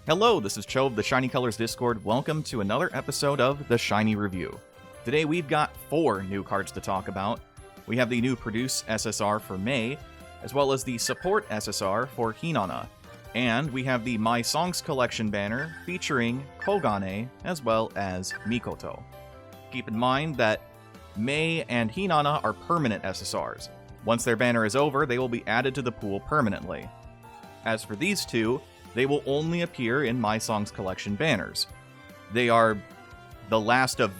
Hello, this is Cho of the Shiny Colors Discord. Welcome to another episode of the Shiny Review. Today we've got 4 new cards to talk about. We have the new Produce SSR for May, as well as the Support SSR for Hinata. And we have the My Songs Collection banner featuring Kogane, as well as Mikoto. Keep in mind that May and Hinata are permanent SSRs. Once their banner is over, they will be added to the pool permanently. As for these two, they will only appear in My Songs Collection banners. They are the last of...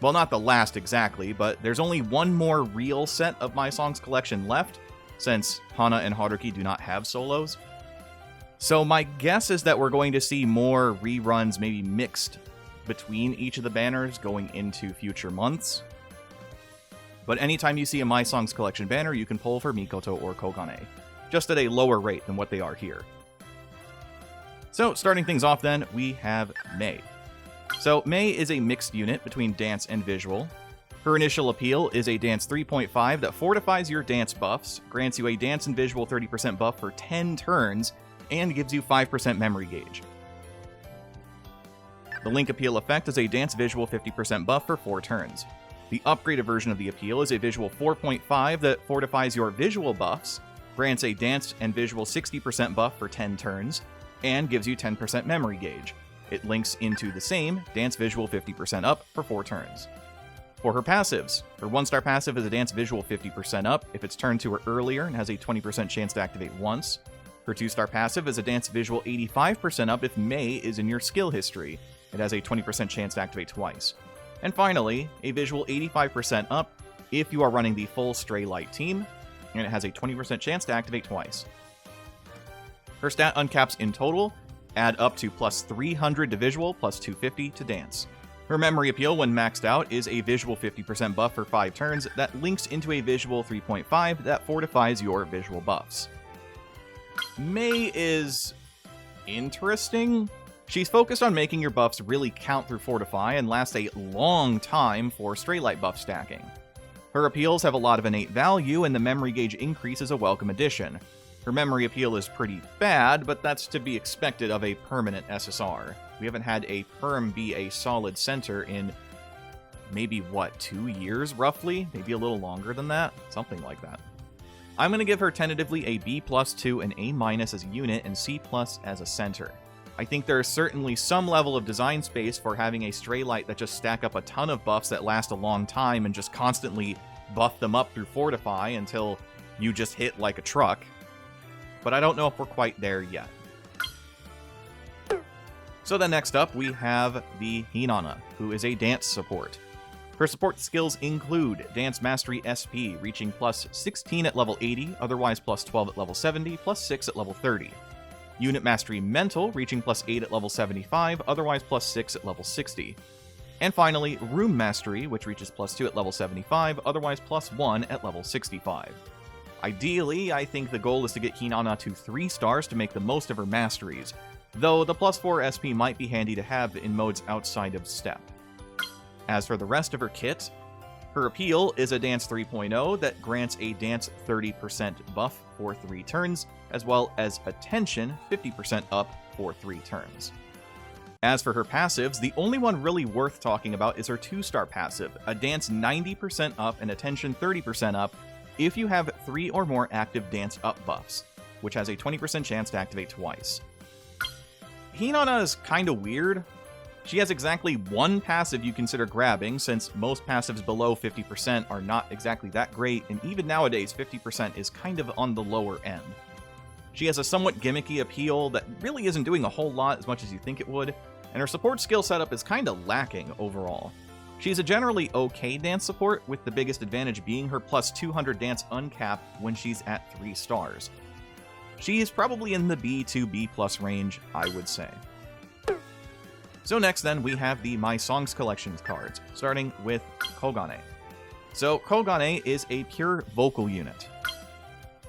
well, not the last exactly, but there's only one more real set of My Songs Collection left, since Hana and Haruki do not have solos. So my guess is that we're going to see more reruns maybe mixed between each of the banners going into future months. But anytime you see a My Songs Collection banner, you can pull for Mikoto or Kogane, just at a lower rate than what they are here. So, starting things off then, we have May. So, May is a mixed unit between Dance and Visual. Her initial appeal is a Dance 3.5 that fortifies your Dance buffs, grants you a Dance and Visual 30% buff for 10 turns, and gives you 5% memory gauge. The Link appeal effect is a Dance Visual 50% buff for 4 turns. The upgraded version of the appeal is a Visual 4.5 that fortifies your Visual buffs, grants a Dance and Visual 60% buff for 10 turns, and gives you 10% memory gauge. It links into the same Dance Visual 50% up for 4 turns. For her passives, her 1-star passive is a Dance Visual 50% up if it's turned to her earlier and has a 20% chance to activate once. Her 2-star passive is a Dance Visual 85% up if May is in your skill history. It has a 20% chance to activate twice. And finally, a Visual 85% up if you are running the full Stray Light team, and it has a 20% chance to activate twice. Her stat uncaps in total add up to plus 300 to Visual, plus 250 to Dance. Her memory appeal when maxed out is a Visual 50% buff for 5 turns that links into a Visual 3.5 that fortifies your Visual buffs. May is interesting. She's focused on making your buffs really count through Fortify and last a long time for Stray Light buff stacking. Her appeals have a lot of innate value, and the memory gauge increase is a welcome addition. Her memory appeal is pretty bad, but that's to be expected of a permanent SSR. We haven't had a perm be a solid center in maybe, 2 years, roughly? Maybe a little longer than that? Something like that. I'm going to give her tentatively a B+ to an A- as a unit and C+ as a center. I think there is certainly some level of design space for having a Stray Light that just stack up a ton of buffs that last a long time and just constantly buff them up through Fortify until you just hit like a truck. But I don't know if we're quite there yet. So then next up, we have the Hinata, who is a Dance support. Her support skills include Dance Mastery SP, reaching plus 16 at level 80, otherwise plus 12 at level 70, plus 6 at level 30. Unit Mastery Mental, reaching plus 8 at level 75, otherwise plus 6 at level 60. And finally, Room Mastery, which reaches plus 2 at level 75, otherwise plus 1 at level 65. Ideally, I think the goal is to get Hinata to 3 stars to make the most of her masteries, though the plus 4 SP might be handy to have in modes outside of Step. As for the rest of her kit, her appeal is a Dance 3.0 that grants a Dance 30% buff for 3 turns, as well as Attention 50% up for 3 turns. As for her passives, the only one really worth talking about is her 2-star passive, a Dance 90% up and Attention 30% up, if you have 3 or more active Dance up buffs, which has a 20% chance to activate twice. Hinata is kinda weird. She has exactly 1 passive you consider grabbing, since most passives below 50% are not exactly that great, and even nowadays 50% is kind of on the lower end. She has a somewhat gimmicky appeal that really isn't doing a whole lot as much as you think it would, and her support skill setup is kinda lacking overall. She's a generally okay Dance support, with the biggest advantage being her plus 200 Dance uncap when she's at 3 stars. She is probably in the B to B+ range, I would say. So next then, we have the My Songs Collections cards, starting with Kogane. So Kogane is a pure vocal unit.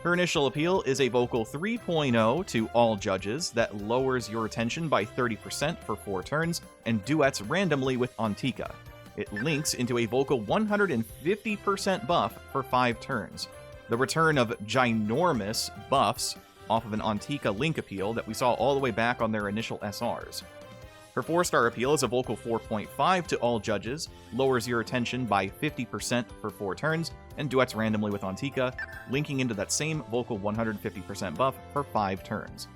Her initial appeal is a vocal 3.0 to all judges that lowers your attention by 30% for 4 turns, and duets randomly with Antika. It links into a vocal 150% buff for 5 turns. The return of ginormous buffs off of an Antika Link appeal that we saw all the way back on their initial SRs. Her 4-star appeal is a vocal 4.5 to all judges, lowers your attention by 50% for 4 turns, and duets randomly with Antika, linking into that same vocal 150% buff for 5 turns.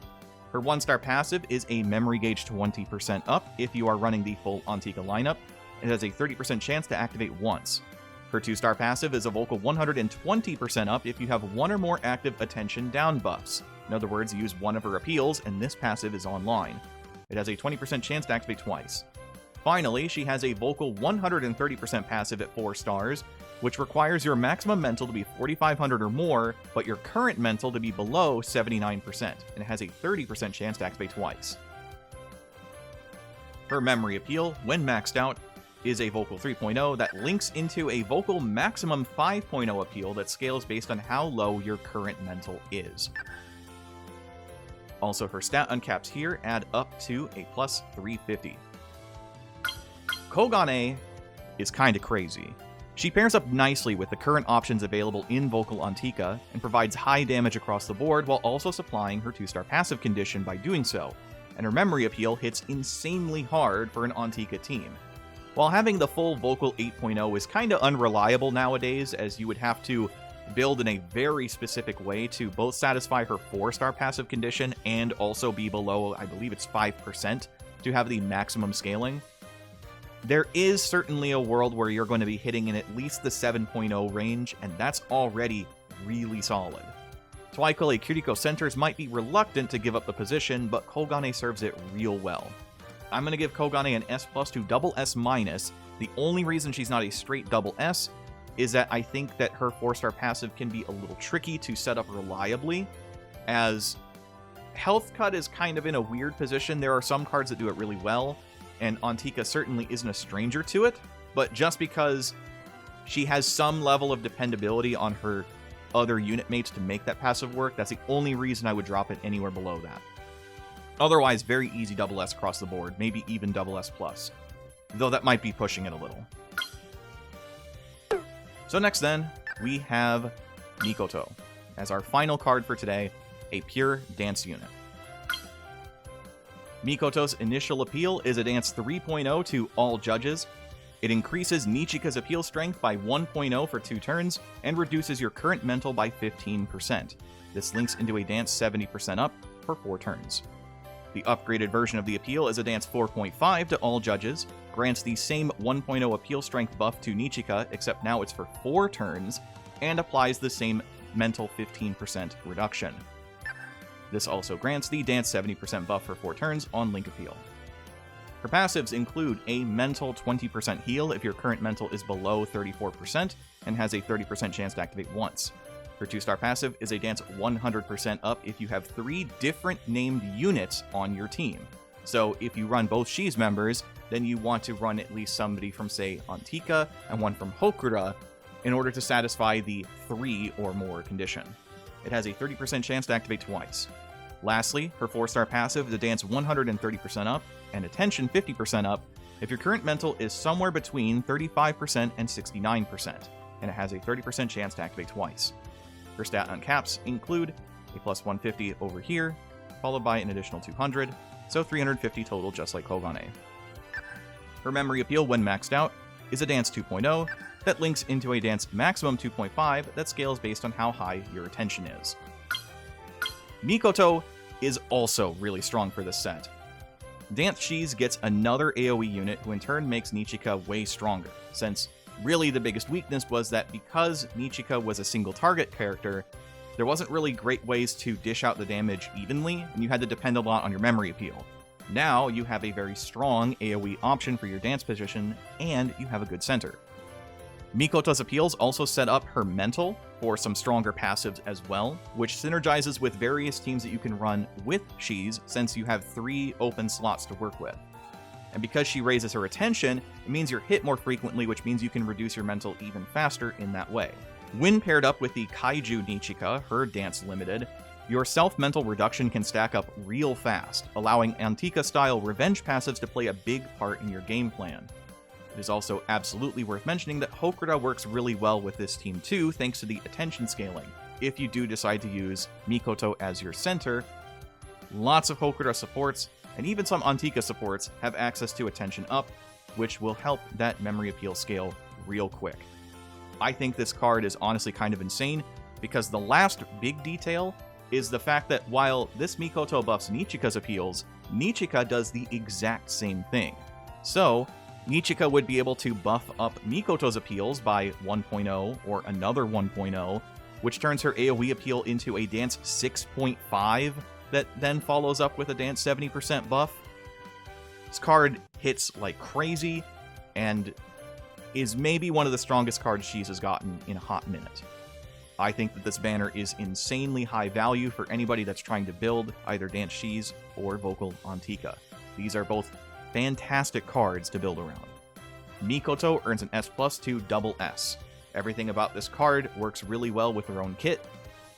Her 1-star passive is a memory gauge 20% up if you are running the full Antika lineup. It has a 30% chance to activate once. Her 2-star passive is a vocal 120% up if you have 1 or more active attention down buffs. In other words, use one of her appeals and this passive is online. It has a 20% chance to activate twice. Finally, she has a vocal 130% passive at 4 stars, which requires your maximum mental to be 4,500 or more, but your current mental to be below 79%, and it has a 30% chance to activate twice. Her memory appeal, when maxed out, is a vocal 3.0 that links into a vocal maximum 5.0 appeal that scales based on how low your current mental is. Also, her stat uncaps here add up to a plus 350. Kogane is kinda crazy. She pairs up nicely with the current options available in Vocal Antika and provides high damage across the board while also supplying her 2-star passive condition by doing so, and her memory appeal hits insanely hard for an Antika team. While having the full Vocal 8.0 is kinda unreliable nowadays, as you would have to build in a very specific way to both satisfy her 4-star passive condition and also be below, I believe it's 5%, to have the maximum scaling. There is certainly a world where you're going to be hitting in at least the 7.0 range, and that's already really solid. Twice Kiriko Centers might be reluctant to give up the position, but Kogane serves it real well. I'm going to give Kogane an S+ to double S-. The only reason she's not a straight double S is that I think that her 4-star passive can be a little tricky to set up reliably, as Health Cut is kind of in a weird position. There are some cards that do it really well, and Antika certainly isn't a stranger to it, but just because she has some level of dependability on her other unit mates to make that passive work, that's the only reason I would drop it anywhere below that. Otherwise, very easy double S across the board, maybe even double S+, though that might be pushing it a little. So next then, we have Mikoto, as our final card for today, a pure dance unit. Mikoto's initial appeal is a dance 3.0 to all judges. It increases Nichika's appeal strength by 1.0 for 2 turns, and reduces your current mental by 15%. This links into a dance 70% up for 4 turns. The upgraded version of the appeal is a dance 4.5 to all judges, grants the same 1.0 appeal strength buff to Nichika, except now it's for 4 turns, and applies the same mental 15% reduction. This also grants the dance 70% buff for 4 turns on Link appeal. Her passives include a mental 20% heal if your current mental is below 34%, and has a 30% chance to activate once. Her 2-star passive is a dance 100% up if you have 3 different named units on your team. So if you run both She's members, then you want to run at least somebody from, say, Antika and one from Hokura in order to satisfy the 3 or more condition. It has a 30% chance to activate twice. Lastly, her 4-star passive is a dance 130% up and attention 50% up if your current mental is somewhere between 35% and 69%, and it has a 30% chance to activate twice. Her stat uncaps include a plus 150 over here, followed by an additional 200, so 350 total just like Kogane. Her memory appeal when maxed out is a dance 2.0 that links into a dance maximum 2.5 that scales based on how high your attention is. Mikoto is also really strong for this set. Dance She's gets another AoE unit who in turn makes Nichika way stronger, since really the biggest weakness was that because Nichika was a single target character, there wasn't really great ways to dish out the damage evenly, and you had to depend a lot on your memory appeal. Now you have a very strong AoE option for your dance position, and you have a good center. Mikoto's appeals also set up her mental for some stronger passives as well, which synergizes with various teams that you can run with She's, since you have 3 open slots to work with. And because she raises her attention, it means you're hit more frequently, which means you can reduce your mental even faster in that way. When paired up with the Kaiju Nichika, her dance limited, your self-mental reduction can stack up real fast, allowing Antika-style revenge passives to play a big part in your game plan. It is also absolutely worth mentioning that Hokura works really well with this team too, thanks to the attention scaling. if you do decide to use Mikoto as your center, lots of Hokuto supports, and even some Antika supports have access to Attention Up, which will help that memory appeal scale real quick. I think this card is honestly kind of insane, because the last big detail is the fact that while this Mikoto buffs Nichika's appeals, Nichika does the exact same thing. So, Nichika would be able to buff up Mikoto's appeals by 1.0 or another 1.0, which turns her AoE appeal into a Dance 6.5 that then follows up with a Dance 70% buff. This card hits like crazy and is maybe one of the strongest cards Shees has gotten in a hot minute. I think that this banner is insanely high value for anybody that's trying to build either Dance Shees or Vocal Antika. These are both fantastic cards to build around. Mikoto earns an S+ to double S. Everything about this card works really well with her own kit,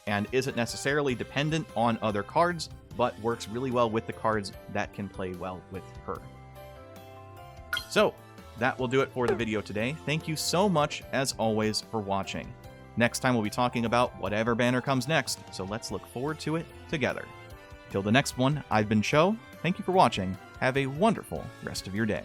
and isn't necessarily dependent on other cards, but works really well with the cards that can play well with her. So, that will do it for the video today. Thank you so much, as always, for watching. Next time we'll be talking about whatever banner comes next, so let's look forward to it together. Till the next one, I've been Cho. Thank you for watching. Have a wonderful rest of your day.